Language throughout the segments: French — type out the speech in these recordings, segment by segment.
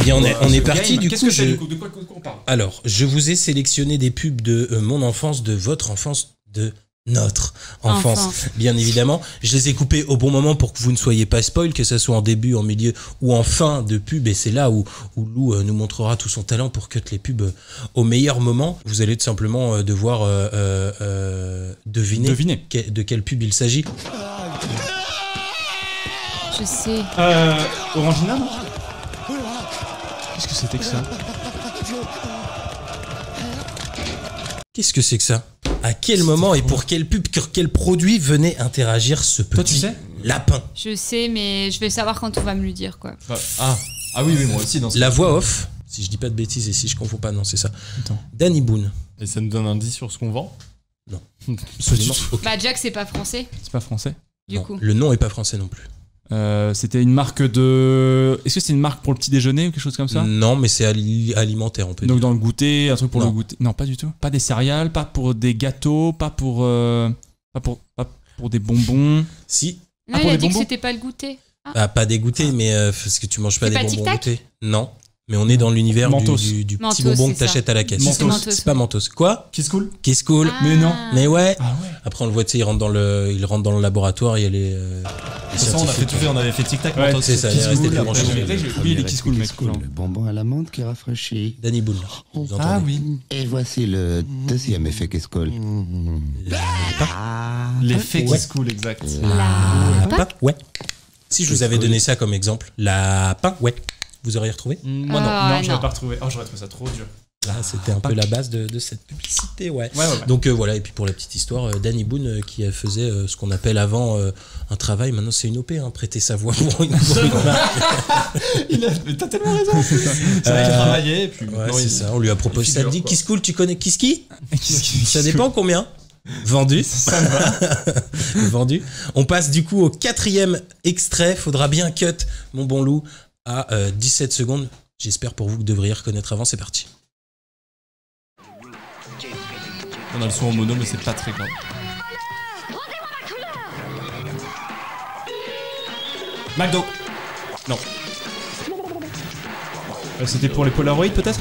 bien, on est parti. Du Qu'est-ce coup, que c'est, de quoi on parle? Alors, je vous ai sélectionné des pubs de mon enfance, de votre enfance, de notre enfance, bien évidemment. Je les ai coupés au bon moment pour que vous ne soyez pas spoil, que ce soit en début, en milieu ou en fin de pub. Et c'est là où Lou nous montrera tout son talent pour cut les pubs au meilleur moment. Vous allez tout simplement devoir deviner de quelle pub il s'agit. Je sais. Orangina, non? Qu'est-ce que c'était que ça? Qu'est-ce que c'est que ça? À quel moment et pour quelle pub, sur quel produit venait interagir ce petit Toi, tu sais lapin? Je sais, mais je vais savoir quand on va me le dire, quoi. Ah oui, moi aussi. Dans La voix off, si je dis pas de bêtises et si je confonds pas, non, c'est ça. Attends. Danny Boone. Et ça nous donne un indice sur ce qu'on vend? Non. Absolument. Bah, Jack, c'est pas français, C'est pas français. du Non, coup. le nom est pas français non plus. C'était une marque de... Est-ce que c'est une marque pour le petit déjeuner ou quelque chose comme ça? Non, mais c'est alimentaire, on peut Donc dire. dans le goûter, un truc pour Non. le goûter? Non, pas du tout. Pas des céréales, pas pour des gâteaux, pas pour des bonbons. Si, Non, pour il a les dit que bonbons c'était pas le goûter. bah, pas dégoûté, mais parce que tu manges pas C'est des pas bonbons Tic Tac goûtés. Non, mais on est dans l'univers Mentos. du petit Mentos, bonbon c'est que t'achètes à la caisse. C'est Mentos. C'est pas Mentos. Quoi? Kiss Cool? Kiss Cool. Ah. Mais non. Mais ouais. Ah ouais. Après on le voit, tu sais, il rentre dans le laboratoire, il y a les De toute façon, on a fait tout fait, on avait fait tic tac. Ouais, Mentos. c'est ça, il Kiss est resté Cool, plus après, grand-chose. J'ai oublié les Kiss Cool, mec. Le bonbon à l'amande qui rafraîchit. Danny Boone. Vous entendez? Ah oui. Et voici le deuxième effet Kiss Cool. L'effet Ouais. Kiss Cool, exact. Lapin, ouais. Si je vous avais donné ça comme exemple, lapin, ouais. Vous auriez retrouvé? Moi non, Ah, non, j'aurais non. pas retrouvé. Oh, j'aurais trouvé ça trop dur. Là, c'était un peu la base de cette publicité, ouais. Ouais. Donc voilà, et puis pour la petite histoire, Danny Boone qui faisait ce qu'on appelle avant un travail, maintenant c'est une OP, hein, prêter sa voix pour une marque. Mais t'as tellement raison. C'est vrai qu'il travaillait, et puis Ouais, maintenant, c'est il- ça, on lui a proposé il ça. figure, Dit quoi. Kiss Cool, tu connais Kiss Qui? Ça dépend combien. Vendu. Vendu. On passe du coup au 4e extrait. Faudra bien cut, mon bon loup, à 17 secondes. J'espère pour vous que vous devriez reconnaître avant. C'est parti. On a le son en mono, mais c'est pas très grave. McDo. Non. C'était pour les Polaroid peut-être?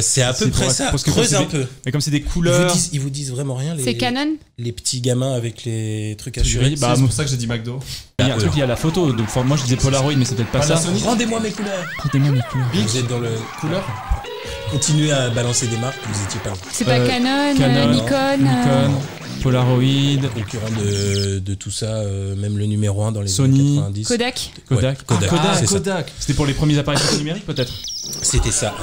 C'est à peu C'est près pour- ça. parce que Creuse comme un c'est peu. Mais comme c'est des couleurs. Ils vous disent vraiment rien. C'est Canon? Les petits gamins avec les trucs Tu assurés. dis, bah, C'est pour ça que j'ai dit McDo. il y a un truc lié à la photo. Donc moi je disais Polaroid, mais c'est peut-être pas ça. Panasonic. Rendez-moi mes couleurs. Rendez-moi mes couleurs. Vous êtes dans le Couleur. Continuez à balancer des marques. Vous étiez pas loin. C'est pas Canon, Canon, Nikon. Nikon, Polaroid, Concurrent de tout ça, même le numéro 1 dans les Sony, années 90. Kodak. Kodak. Ouais, Kodak, Ah, c'est ça. Kodak. C'était pour les premiers appareils photo numériques peut-être? C'était ça.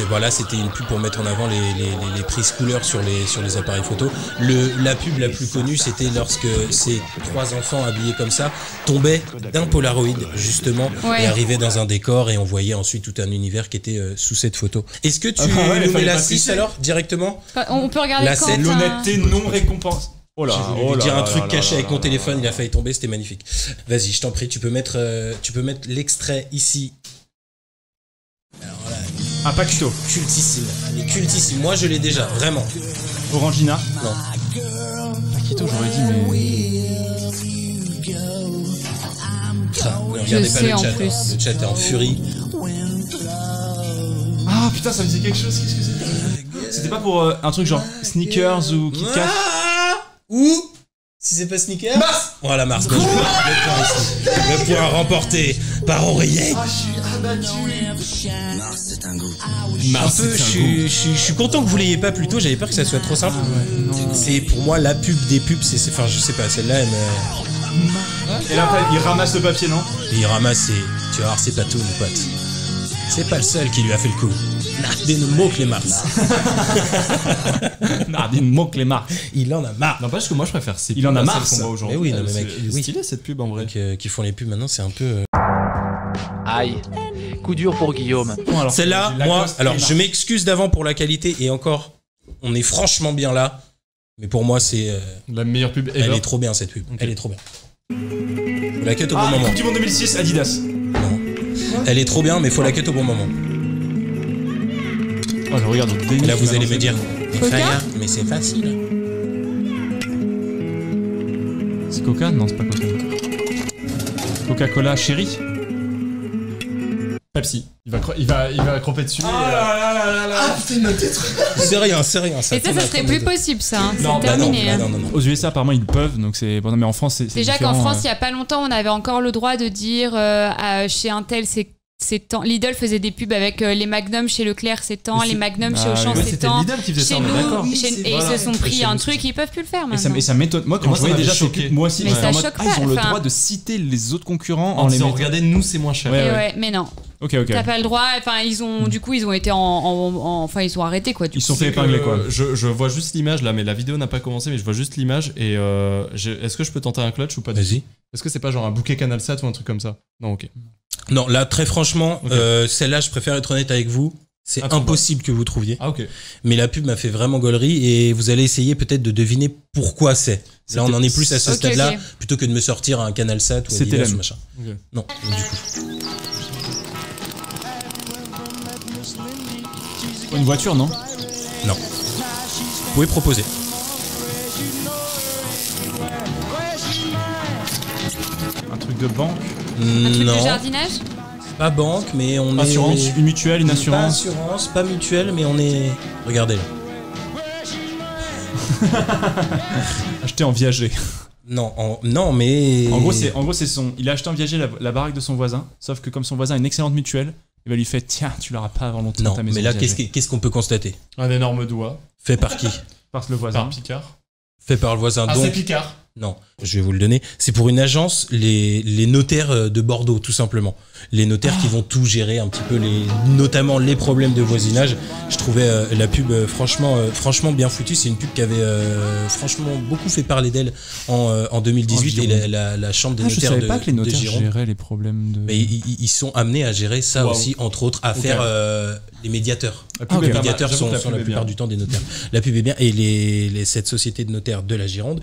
Voilà, c'était une pub pour mettre en avant les prises couleurs sur les appareils photo. La pub la plus connue, c'était lorsque ces 3 enfants habillés comme ça tombaient d'un Polaroid justement Ouais. et arrivaient dans un décor et on voyait ensuite tout un univers qui était sous cette photo. Est-ce que tu Ah bah ouais, nous mets fallait la pas 6 tricher. alors directement? On peut regarder La quand scène, L'honnêteté non récompense. Oh là, J'ai voulu lui dire un truc caché avec mon téléphone, il a failli tomber, c'était magnifique. Vas-y, je t'en prie, tu peux mettre l'extrait ici. Alors là, Un Paquito. cultissime, elle est cultissime. Moi, je l'ai déjà, vraiment. Orangina. Non. Paquito, j'aurais dit, mais. Ça, ne regardez pas sais le en chat. plus. Hein. Le chat est en furie. Ah putain, ça me dit quelque chose. Qu'est-ce que c'était? C'était pas pour un truc genre sneakers ou Kit Kat? Ou si c'est pas Sneakers. Mars. Voilà Mars. Le point ici. Le point remporté par Aurier. Mars, Je suis content que vous l'ayez pas plus tôt. J'avais peur que ça soit trop simple. C'est pour moi la pub des pubs. Enfin, je sais pas. Celle-là, elle me... Et là après, il ramasse le papier, non? Et il ramasse. Tu vas voir, c'est pas tout, mon pote. C'est pas le seul qui lui a fait le coup. Nardine moque les Mars. Nardine moque les marques. Il en a marre. N'empêche que moi je préfère ces Il en pubs a à marre, celles qu'on ça. voit aujourd'hui. Mais oui, non, mais mec, C'est oui. stylé cette pub en vrai. Donc, qui font les pubs maintenant, c'est un peu. Aïe, coup dur pour Guillaume. Bon, alors, Celle-là, j'ai moi, Lacoste alors et je m'excuse d'avant pour la qualité et encore, on est franchement bien là. Mais pour moi, c'est. La meilleure pub Elle ever. est trop bien cette pub. Ok. Elle est trop bien. Faut la cut au bon Ah, moment. Coupe du Monde 2006, Adidas. Non. Elle est trop bien, mais faut la cut au bon moment. Oh, je regarde. Et là, vous allez me dire, mais Coca Faya, mais c'est facile. C'est Coca? Non, c'est pas Coca. Coca-Cola Chéri? Pepsi. Il va cramper dessus. Ah putain, il m'a détruit. C'est rien. Ça Et ça tombe à serait comme plus des- possible, ça. Hein. Non, C'est bah non, terminé. hein. Non. Aux USA, apparemment, ils peuvent, donc c'est. Bon, non, mais en France, c'est. Déjà qu'en différent, France, il y a pas longtemps, on avait encore le droit de dire chez Intel, c'est tant. Lidl faisait des pubs avec les Magnum chez Leclerc, c'est tant. Mais Les c'est- Magnum chez Ah, Auchan, oui, c'est c'était tant. Lidl qui faisait Chez ça, on est d'accord. nous, Oui, c'est et voilà. ils se sont pris Chez un nous, truc, c'est ils peuvent plus le faire Et ça, maintenant. et ça m'étonne. Moi, quand Moi, je ça voyais m'avait déjà ces choqué. pubs, moi aussi, Mais j'étais ça en mode, choque ils ont pas, le enfin. droit de citer les autres concurrents En en les disant, mettant. regardez, nous, c'est moins cher. Ouais, Et ouais. ouais, mais non, Ok, ok. t'as pas le droit. Enfin, ils ont été enfin, ils ont arrêté quoi. Du Ils coup. sont fait épingler, quoi. Je vois juste l'image là, mais la vidéo n'a pas commencé, mais je vois juste l'image. Et est-ce que je peux tenter un clutch ou pas du tout? Vas-y. Est-ce que c'est pas genre un bouquet CanalSat ou un truc comme ça? Non, ok. Non, là, très franchement, Ok. celle-là, je préfère être honnête avec vous. C'est Introuvable. impossible que vous trouviez. Ah, ok. Mais la pub m'a fait vraiment gaulerie et vous allez essayer peut-être de deviner pourquoi c'est. Là, on en est plus à ce Ok, stade-là, ok. plutôt que de me sortir un CanalSat ou un C'était Adidas la- ou machin. Ok. Non, du coup. Une voiture, non? Non. Vous pouvez proposer. Un truc de banque? Un truc de Non, jardinage. pas banque, mais on Assurance? est... Une mutuelle, une Pas assurance? assurance, pas mutuelle, mais on est... Regardez là. Acheté en viager. Non, non, mais... En gros, c'est son. Il a acheté en viager la baraque de son voisin, sauf que comme son voisin a une excellente mutuelle, il va lui faire tiens, tu l'auras pas avant longtemps Non, ta maison. mais là, viager. qu'est-ce qu'on peut constater? Un énorme doigt. Fait par qui? Parce le voisin. Par Picard. Fait par le voisin. Ah, Donc, c'est Picard. non, je vais vous le donner. C'est pour une agence, les notaires de Bordeaux, tout simplement. Les notaires qui vont tout gérer un petit peu, notamment les problèmes de voisinage. Je trouvais la pub franchement bien foutue. C'est une pub qui avait franchement beaucoup fait parler d'elle en 2018 et la chambre des Ah, je notaires savais de, pas que les de notaires Gironde. géraient les problèmes de. Mais ils sont amenés à gérer ça Wow. aussi, entre autres, à Ok. faire les médiateurs. La Ah, ok. Les est pas mal. médiateurs J'avoue sont que la est plupart bien. du temps des notaires. La pub est bien. Et cette société de notaires de la Gironde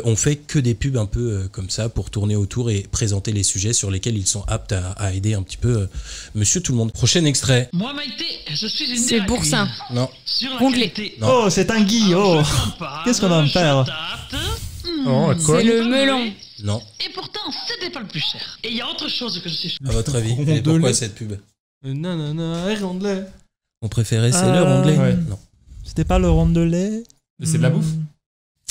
ont fait que des pubs un peu comme ça pour tourner autour et présenter les sujets sur lesquels ils sont aptes à aider un petit peu monsieur tout le monde. Prochain extrait. Moi, Maïté, je suis une C'est miracle. Boursin. Non. Sur la Ronglé. qualité. Non. Oh, c'est un Guy, oh. Qu'est-ce qu'on en je fait, tâte. C'est le melon. Non. Et pourtant, c'était pas le plus cher. Et il y a autre chose que je suis. À votre avis, Rondelet. et pourquoi cette pub? Nanana, rondelet. Mon préféré, c'est Ah, le rondelet. ouais. Non. C'était pas le rondelet? Mais c'est de la bouffe.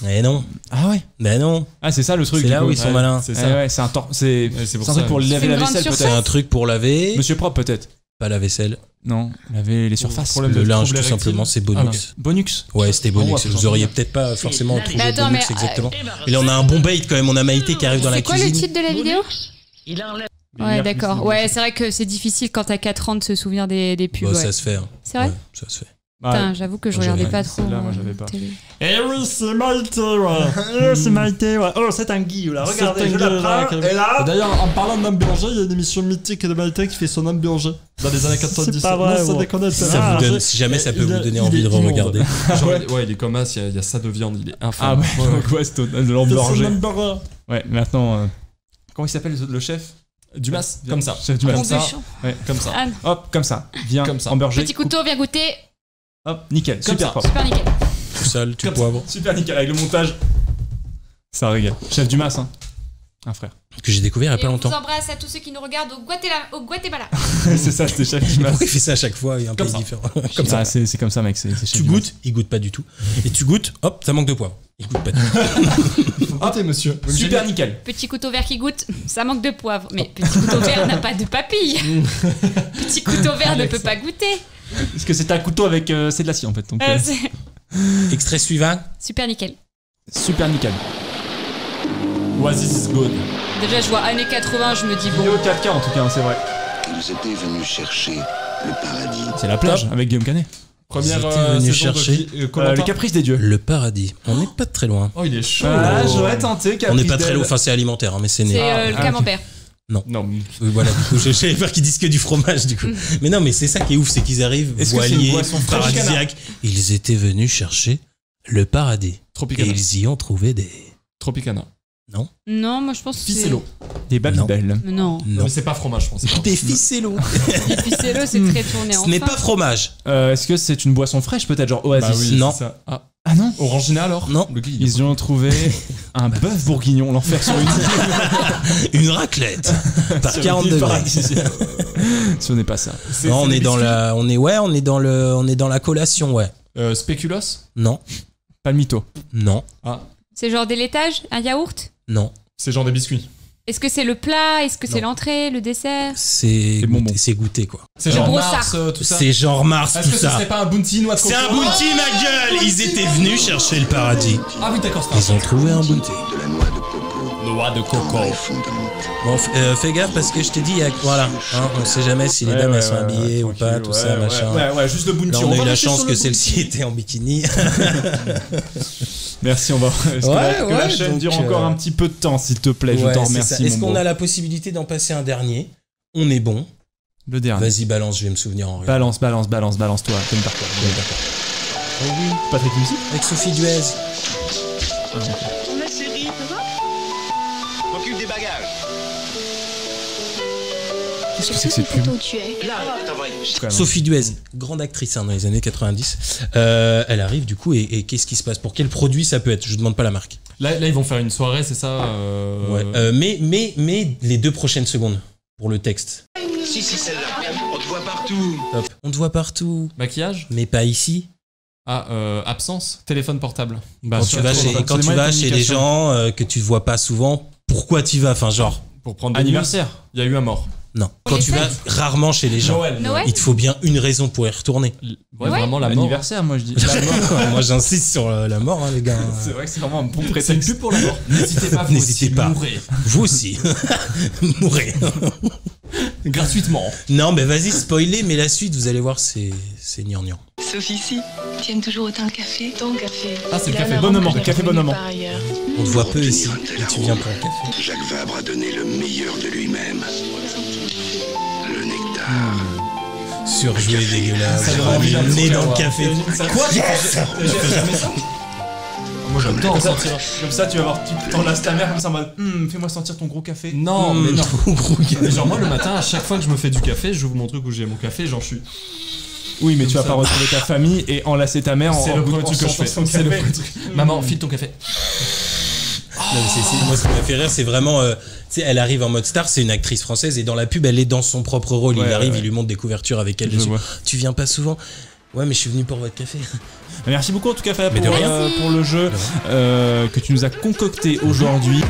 Eh non. Ah ouais. Ben non. Ah c'est ça le truc. C'est du là coup. où ils sont Ouais, malins. C'est Ouais, ça. ouais, c'est un c'est Ouais, c'est pour un ça. truc pour C'est laver une la grande vaisselle surface. C'est peut-être. un truc pour laver. Monsieur propre peut-être. Pas la vaisselle. Non, laver les surfaces. Problème Le de linge, troubles tout simplement, érectiles. c'est Bonux. Bonux. Ouais, c'était Ah ouais, Bonux. c'est Vous gentil. auriez peut-être pas forcément trouvé Mais attends, Bonux mais, exactement. Eh ben, Et là, on a un bon bait quand même. On a Maïté qui arrive dans la C'est quoi le cuisine. titre de la vidéo? Il enlève. Ouais, d'accord. Ouais, c'est vrai que c'est difficile quand t'as 4 ans de se souvenir des pubs. Bon, ouais. ça se fait. hein. C'est vrai? Ouais, ça se fait. Putain, j'avoue que je Moi, regardais j'avais- pas trop. celle-là, moi, j'avais pas. télé. Eh oui, c'est Maïté, ouais. C'est Maïté, ouais. Oh, c'est un Guy, là. Regardez, C'est je un la Guy, là, prends. qui- Et là, D'ailleurs, en parlant d'homme berger, il y a une émission mythique de Maïté qui fait son homme berger dans les années 90. c'est pas vrai. Non, ça ouais. déconne. Ça vous donne, si jamais ça peut vous donner envie de re-regarder. Ouais, il est comme as, il y a ça de viande, il est Ah infâme. ouais, donc ouais, c'est de C'est son l'hamburger. homme berger. Ouais, maintenant comment il s'appelle le chef? Dumas, comme ça. Chef du Comme Mas. ça. Robuchon. Comme ça. Anne, Hop, comme ça. Viens, Comme ça. hamburger. petit couteau, viens goûter. Hop, nickel. Comme Super ça. propre. Super nickel. Tout seul, tu Comme poivre. Super nickel avec le montage. Ça régale. Chef du Mas, hein. Un frère. Que j'ai découvert il y a Et pas on longtemps. vous embrasse à tous ceux qui nous regardent au Guatemala. C'est ça, c'était chef du Mas. Pourquoi il fait ça à chaque fois? Il y a un Comme pays ça. différent. Comme ça. Ah, c'est comme ça, mec. C'est chef Tu du Mas. goûtes, il goûte pas du tout. Et tu goûtes, hop, ça manque de poivre. Il goûte pas du tout. Ah, t'es monsieur. Super nickel. Petit couteau vert qui goûte, ça manque de poivre. Mais petit couteau vert n'a pas de papilles. Petit couteau vert ne peut pas goûter. Parce que c'est un couteau avec c'est de l'acier en fait. Donc, C'est Extrait suivant. super nickel. super nickel. Oasis is good. Déjà, je vois années 80, je me dis bon. Vidéo 4K en tout cas, hein, c'est vrai. Ils étaient venus chercher le paradis. C'est la plage avec Guillaume Canet. Première Ils étaient venus saison chercher de Koh-Lanta. Les caprices des dieux. Le paradis. On n'est pas très loin. Oh, il est chaud. Ah, j'aurais tenté. On n'est Caprice pas très d'Elle. loin. Enfin, c'est alimentaire, hein, mais c'est né. C'est le ah, camembert. Non, Voilà, du coup, j'avais peur qu'ils disent que du fromage, du coup. Mais non, mais c'est ça qui est ouf, c'est qu'ils arrivent, Est-ce que c'est une voiliers, boisson fraîche, paradisiaques. Ils étaient venus chercher le paradis. Et Tropicana. ils y ont trouvé des... Tropicana. Non, moi je pense que c'est. Ficello. Des Babybel. Non. Non, Non. mais c'est pas fromage, je pense. Des ficellos. Et Ficello, c'est très tourné en Ce n'est fin. pas fromage. Est-ce que c'est une boisson fraîche peut-être genre Oasis? Bah oui, Non. c'est ça. Ah, Ah non. Orangina alors Non. Le gars, il est Ils y ont trouvé un bœuf bourguignon, l'enfer sur une Une raclette par sur 40 une île degrés. paradisiaque. Ce n'est pas ça. Non, on est dans la, on est dans la collation, ouais. Spéculoos? Non, Palmito. non, C'est genre des laitages, un yaourt? non. C'est genre des biscuits. Est-ce que c'est le plat? Est-ce que c'est Non. l'entrée, le dessert? C'est bonbons. goûté, c'est goûté quoi. C'est Le genre brossard. Mars, tout ça. C'est genre Mars, Est-ce tout que ce ça. serait pas un bounty noix de coco? C'est un bounty, ma gueule. Ils étaient venus chercher le paradis. Ah oui, d'accord, c'est Ils ont trouvé un bounty. De la noix de coco. Noix de coco. Vraie fondamentale. Bon, fais gaffe parce que je t'ai dit, voilà, hein, on sait jamais si les dames elles sont habillées ou pas, tout ça, machin. Ouais, juste le bounty. Là, on a eu va la rester chance sur que le celle-ci était en bikini. Merci, on va. Est-ce que la chaîne donc, dure encore un petit peu de temps, s'il te plaît. Je Ouais, t'en c'est remercie. ça. Est-ce mon qu'on bro. a la possibilité d'en passer un dernier? On est bon. Le dernier. Vas-y, balance, je vais me souvenir en rien. Balance, toi. Comme par toi. Oh oui, Patrick Music. avec Sophie Duez. Ma chérie, ça va? M'occupe des bagages. Qu'est-ce que c'est que cette pub? Là, t'envoies. Sophie Duez, grande actrice hein, dans les années 90. Elle arrive du coup et qu'est-ce qui se passe? Pour quel produit ça peut être? Je ne demande pas la marque. Là, ils vont faire une soirée, c'est ça Ouais. Mais les 2 prochaines secondes pour le texte. Si, celle-là. On te voit partout. Hop. On te voit partout, Maquillage? mais pas ici. Absence? Téléphone portable? Bah, Quand tu vas chez, c'est des moyens de chez les communication. gens que tu vois pas souvent, pourquoi tu vas? Enfin, genre, Pour prendre des Anniversaire. news, il y a eu un mort. non. Pour Quand les tu vas fêtes rarement chez les gens, Noël? il te faut bien une raison pour y retourner. Ouais, vraiment la mort. L'anniversaire, moi je dis. Moi, j'insiste sur la mort, hein, les gars. C'est vrai que c'est vraiment un bon C'est une prétexte. pub pour la mort. N'hésitez pas, vous N'hésitez aussi, pas. mourrez. Vous aussi. Mourrez. Gratuitement. Non, mais vas-y, spoiler, mais la suite, vous allez voir, c'est gnangnan. Sophie, ici. Tu aimes toujours autant le café? Ton café. Ah, c'est le café. Bon moment, café bon moment. Par ailleurs. On te voit peu ici, et tu viens pour un café. Jacques Vabre a donné le meilleur de lui-même. Le nectar. Surjoué, dégueulasse. Ça J'ai donne envie mis d'un le nez truc à dans le voir. café. Quoi? J'ai fait jamais ça. Moi j'adore Comme ça, sentir. comme ça, tu vas voir, tu t'enlaces ta mère comme ça en mode fais-moi sentir ton gros café. Non, mais non. Gros gars. Mais genre moi le matin, à chaque fois que je me fais du café, j'ouvre mon truc où j'ai mon café, genre je suis. Oui, mais tu vas ça. pas retrouver ta famille et enlacer ta mère en C'est le premier en truc que je sentant fais. son C'est le café. premier truc. Maman, file ton café. Non, mais moi, ce qui m'a fait rire, c'est vraiment. Tu sais, elle arrive en mode star, c'est une actrice française, et dans la pub, elle est dans son propre rôle. Ouais, il arrive, ouais. il lui montre des couvertures avec elle Je dessus. vois. Tu viens pas souvent? Ouais, mais je suis venu pour votre café. Merci beaucoup en tout cas Fab Mais de pour, rien. pour le jeu que tu nous as concocté aujourd'hui.